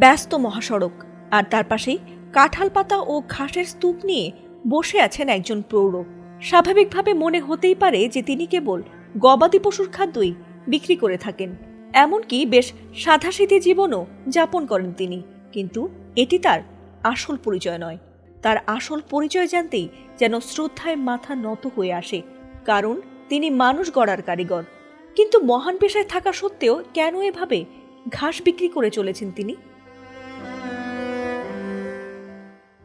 ব্যস্ত মহাসড়ক, আর তার পাশেই কাঁঠাল পাতা ও ঘাসের স্তূপ নিয়ে বসে আছেন একজন প্রৌঢ়। স্বাভাবিকভাবে মনে হতেই পারে যে তিনি কেবল গবাদি পশুর খাদ্যই বিক্রি করে থাকেন। এমনকি বেশ সাধাসিধে জীবনও যাপন করেন তিনি। কিন্তু এটি তার আসল পরিচয় নয়। তার আসল পরিচয় জানতেই যেন শ্রদ্ধায় মাথা নত হয়ে আসে, কারণ তিনি মানুষ গড়ার কারিগর। কিন্তু মহান পেশায় থাকা সত্ত্বেও কেন এভাবে ঘাস বিক্রি করে চলেছেন তিনি?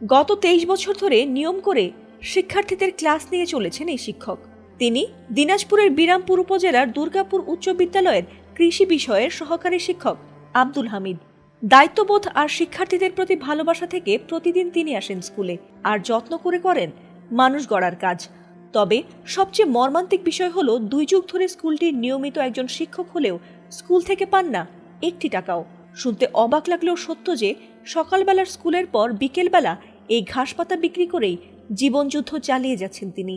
গত 23 বছর ধরে নিয়ম করে শিক্ষার্থীদের ক্লাস নিয়ে চলেছেন এই শিক্ষক। তিনি দিনাজপুরের বিরামপুর উপজেলার দুর্গাপুর উচ্চ বিদ্যালয়ের কৃষি বিষয়ের সহকারী শিক্ষক আব্দুল হামিদ। দায়িত্ববোধ আর শিক্ষার্থীদের প্রতি ভালোবাসা থেকে প্রতিদিন তিনি আসেন স্কুলে আর যত্ন করে করেন মানুষ গড়ার কাজ। তবে সবচেয়ে মর্মান্তিক বিষয় হলো 2 যুগ ধরে স্কুলটির নিয়মিত একজন শিক্ষক হলেও স্কুল থেকে পান না একটি টাকাও। শুনতে অবাক লাগলেও সত্য যে সকালবেলার স্কুলের পর বিকেলবেলা এই ঘাস পাতা বিক্রি করেই জীবনযুদ্ধ চালিয়ে যাচ্ছেন তিনি।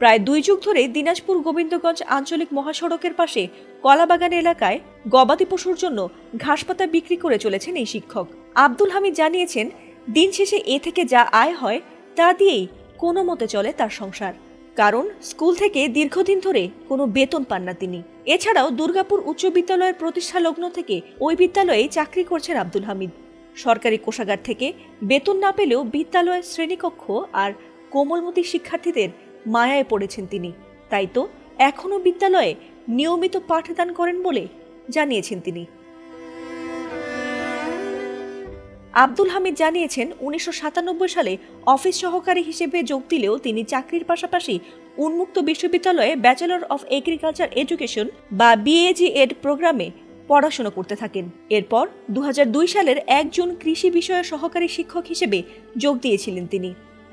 প্রায় 2 যুগ ধরে দিনাজপুর গোবিন্দগঞ্জ আঞ্চলিক মহাসড়কের পাশে কলাবাগান এলাকায় গবাদি পশুর জন্য ঘাস পাতা বিক্রি করে চলেছেন এই শিক্ষক। আব্দুল হামিদ জানিয়েছেন, দিন শেষে এ থেকে যা আয় হয় তা দিয়েই কোনো মতে চলে তার সংসার, কারণ স্কুল থেকে দীর্ঘদিন ধরে কোনো বেতন পান না তিনি। এছাড়াও দুর্গাপুর উচ্চ বিদ্যালয়ের প্রতিষ্ঠা লগ্ন থেকে ওই বিদ্যালয়ে চাকরি করছেন আব্দুল হামিদ। সরকারি কোষাগার থেকে বেতন না পেলেও বিদ্যালয়ের শ্রেণীকক্ষ আর কোমলমতি শিক্ষার্থীদের মায়ায় পড়েছেন তিনি। তাই তো এখনও বিদ্যালয়ে নিয়মিত পাঠদান করেন বলে জানিয়েছেন তিনি। আব্দুল হামিদ জানিয়েছেন, 1997 সালে অফিস সহকারী হিসেবে যোগ দিলেও তিনি চাকরির পাশাপাশি উন্মুক্ত বিশ্ববিদ্যালয়ে ব্যাচেলর অফ এগ্রিকালচার এডুকেশন বা BAG-এড প্রোগ্রামে পড়াশোনা করতে থাকেন। এরপর 2002 সালের 1 জুন কৃষি বিষয়ের সহকারী শিক্ষক হিসেবে যোগ দিয়েছিলেন তিনি।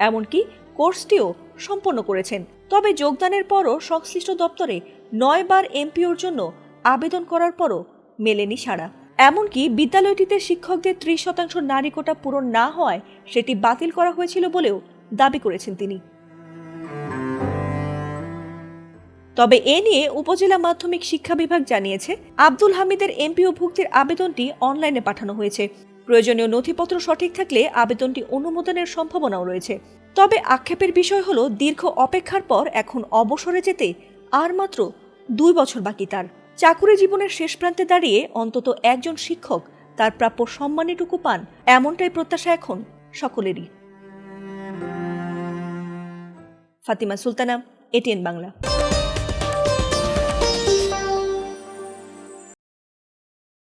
এমনকি কোর্সটিও সম্পন্ন করেছেন। তবে যোগদানের পরও সংশ্লিষ্ট দপ্তরে 9 বার MPOর জন্য আবেদন করার পরও মেলেনি সাড়া। এমনকি বিদ্যালয়টিতে শিক্ষকদের 30% নারী কোটা পূরণ না হওয়ায় সেটি বাতিল করা হয়েছিল বলেও দাবি করেছেন তিনি। তবে এ নিয়ে উপজেলা মাধ্যমিক শিক্ষা বিভাগ জানিয়েছে, আব্দুল হামিদের MPO ভুক্তির আবেদনটি অনলাইনে পাঠানো হয়েছে। প্রয়োজনীয় নথিপত্র সঠিক থাকলে আবেদনটি অনুমোদনের সম্ভাবনাও রয়েছে। তবে আক্ষেপের বিষয় হলো, দীর্ঘ অপেক্ষার পর এখন অবসরে যেতে আর মাত্র 2 বছর বাকি তার। চাকুরি জীবনের শেষ প্রান্তে দাঁড়িয়ে অন্তত একজন শিক্ষক তার প্রাপ্য সম্মানটুকু পান, এমনটাই প্রত্যাশা এখন সকলেরই। ফাতিমা সুলতানা, ATN বাংলা।